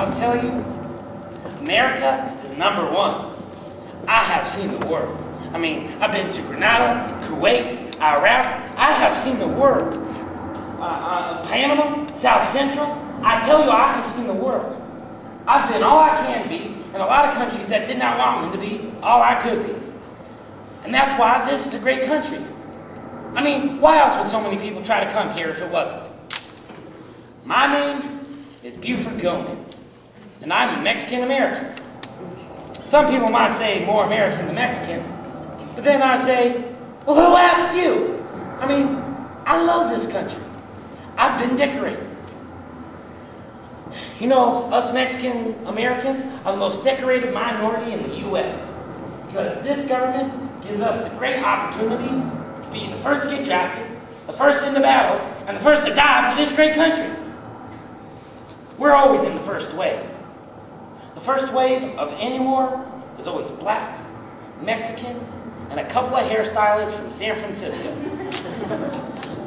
I'll tell you, America is #1. I have seen the world. I mean, I've been to Grenada, Kuwait, Iraq. I have seen the world. Panama, South Central. I tell you, I have seen the world. I've been all I can be in a lot of countries that did not want me to be all I could be. And that's why this is a great country. I mean, why else would so many people try to come here if it wasn't? My name is Bufford Gomez, and I'm a Mexican-American. Some people might say more American than Mexican, but then I say, well, who asked you? I mean, I love this country. I've been decorated. You know, us Mexican Americans are the most decorated minority in the U.S. because this government gives us the great opportunity to be the first to get drafted, the first into battle, and the first to die for this great country. We're always in the first wave. The first wave of any war is always blacks, Mexicans, and a couple of hairstylists from San Francisco.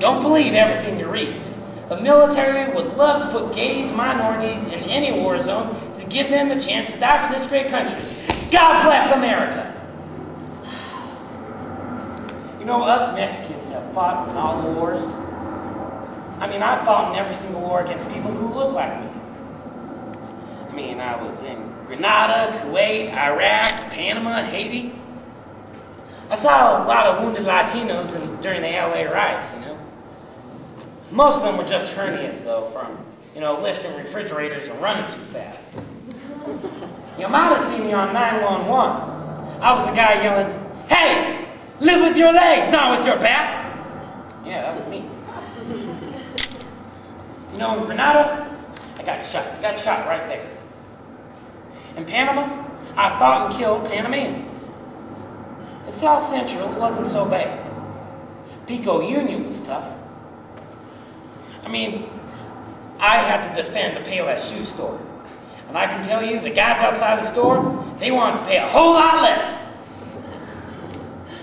Don't believe everything you read. The military would love to put gays, minorities in any war zone to give them the chance to die for this great country. God bless America! You know, us Mexicans have fought in all the wars. I mean, I fought in every single war against people who look like me. I mean, I was in Grenada, Kuwait, Iraq, Panama, Haiti. I saw a lot of wounded Latinos during the LA riots, you know. Most of them were just hernias, though, from, you know, lifting refrigerators and running too fast. You might have seen me on 911. I was the guy yelling, "Hey, live with your legs, not with your back." Yeah, that was me. You know, in Grenada, I got shot right there. In Panama, I fought and killed Panamanians. In South Central, it wasn't so bad. Pico Union was tough. I mean, I had to defend a Payless shoe store. And I can tell you, the guys outside the store, they wanted to pay a whole lot less.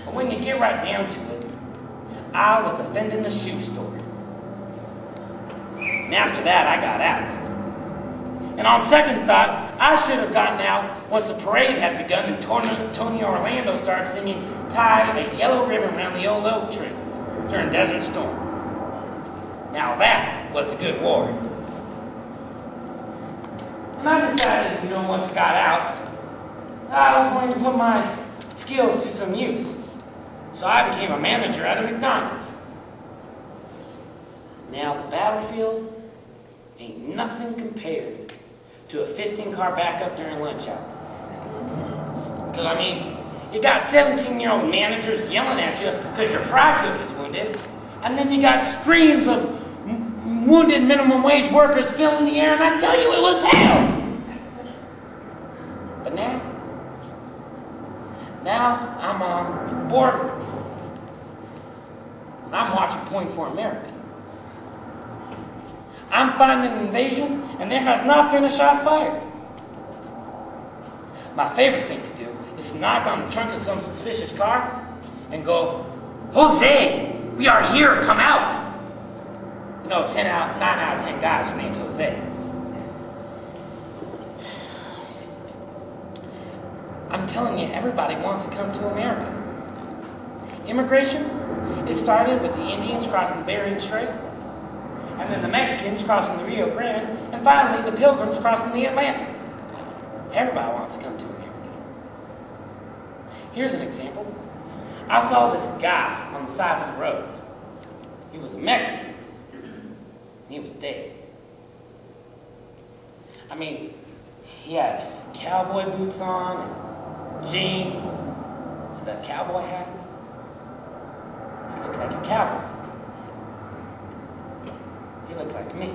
But when you get right down to it, I was defending the shoe store. And after that, I got out. And on second thought, I should have gotten out once the parade had begun and Tony Orlando started singing "Tie a Yellow Ribbon Around the Old Oak Tree" during Desert Storm. Now that was a good war. And I decided, you know, once I got out, I was going to put my skills to some use. So I became a manager at a McDonald's. Now the battlefield ain't nothing compared to a 15-car backup during lunch hour. Because, I mean, you got 17-year-old managers yelling at you because your fry cook is wounded, and then you got screams of wounded minimum wage workers filling the air, and I tell you, it was hell! But now I'm on the border, and I'm watching Point for America. I'm fighting an invasion, and there has not been a shot fired. My favorite thing to do is to knock on the trunk of some suspicious car and go, "Jose, we are here, come out." You know, 9 out of 10 guys are named Jose. I'm telling you, everybody wants to come to America. Immigration, it started with the Indians crossing Bering Strait, and then the Mexicans crossing the Rio Grande, and finally the Pilgrims crossing the Atlantic. Everybody wants to come to America. Here's an example. I saw this guy on the side of the road. He was a Mexican. He was dead. I mean, he had cowboy boots on, and jeans, and a cowboy hat. He looked like a cowboy. He looked like me.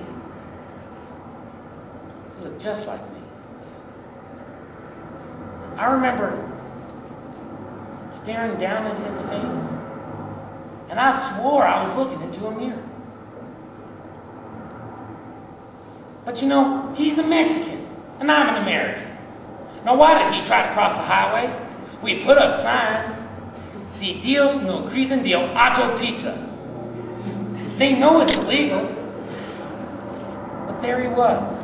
He looked just like me. I remember staring down at his face, and I swore I was looking into a mirror. But you know, he's a Mexican, and I'm an American. Now why did he try to cross the highway? We put up signs. "De Dios no crisen de Ocho Pizza." They know it's illegal. But there he was,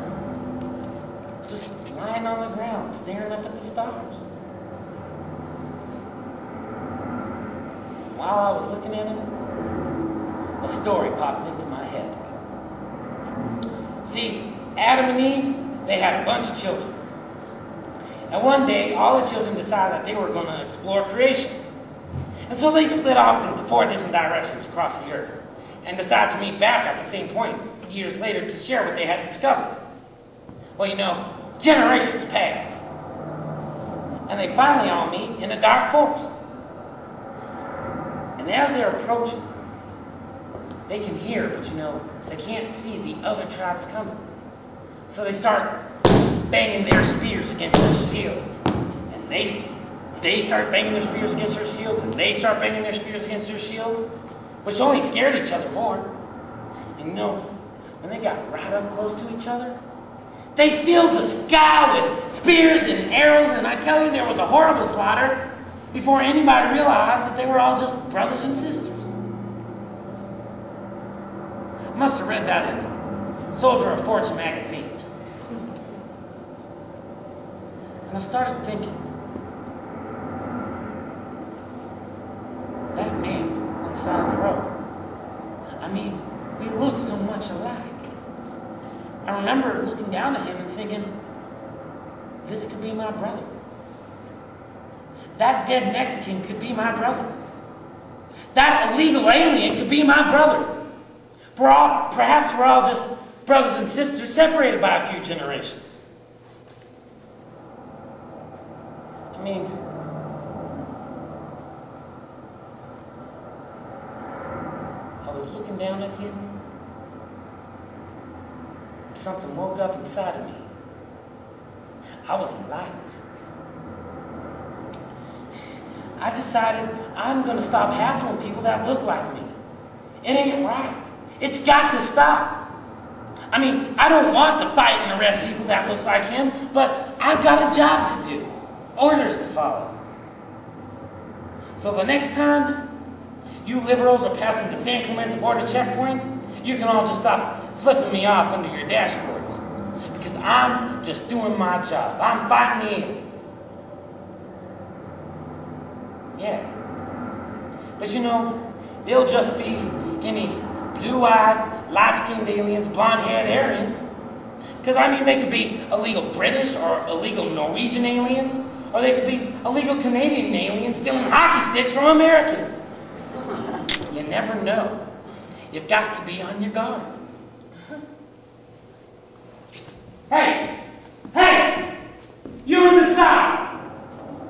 just lying on the ground, staring up at the stars. While I was looking at him, a story popped into my head. See, Adam and Eve, they had a bunch of children. And one day, all the children decided that they were going to explore creation. And so they split off into 4 different directions across the earth and decided to meet back at the same point years later to share what they had discovered. Well, you know, generations pass. And they finally all meet in a dark forest. And as they're approaching, they can hear, but you know, they can't see the other tribes coming. So they start banging their spears against their shields. And they start banging their spears against their shields, and they start banging their spears against their shields, which only scared each other more. And you know, when they got right up close to each other, they filled the sky with spears and arrows, and I tell you, there was a horrible slaughter before anybody realized that they were all just brothers and sisters. I must have read that in Soldier of Fortune magazine. And I started thinking, that man on the side of the road, I mean, we look so much alike. I remember looking down at him and thinking, this could be my brother. That dead Mexican could be my brother. That illegal alien could be my brother. Perhaps we're all just brothers and sisters separated by a few generations. I mean, I was looking down at him, and something woke up inside of me. I was enlightened. I decided I'm going to stop hassling people that look like me. It ain't right. It's got to stop. I mean, I don't want to fight and arrest people that look like him, but I've got a job to do, orders to follow. So the next time you liberals are passing the San Clemente border checkpoint, you can all just stop flipping me off under your dashboards. Because I'm just doing my job. I'm fighting the aliens. Yeah. But you know, they'll just be any blue-eyed, light-skinned aliens, blonde-haired Aryans. Because, I mean, they could be illegal British or illegal Norwegian aliens, or they could be illegal Canadian aliens stealing hockey sticks from Americans. You never know. You've got to be on your guard. Hey! Hey! You in the side!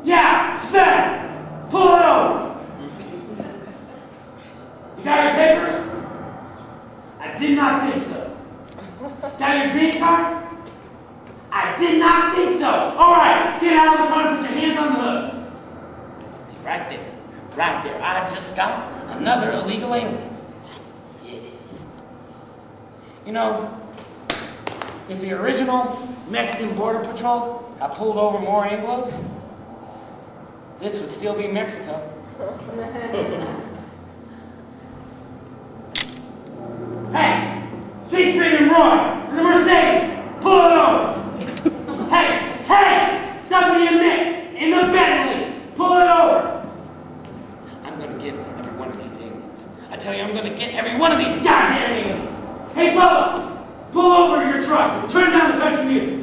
Yeah, step! Pull it over! You got your papers? I did not think so. Got your green card? I did not think so. All right, get out of the car and put your hands on the hood. See, right there, I just got another illegal alien. Yeah. You know, if the original Mexican Border Patrol had pulled over more Anglos, this would still be Mexico. Hey, Siegfried and Roy, in the Mercedes, pull it over. Hey, Dudley and Nick, in the Bentley, pull it over. I'm gonna get every one of these aliens. I tell you, I'm gonna get every one of these goddamn aliens. Hey, Bubba, pull over your truck, turn down the country music.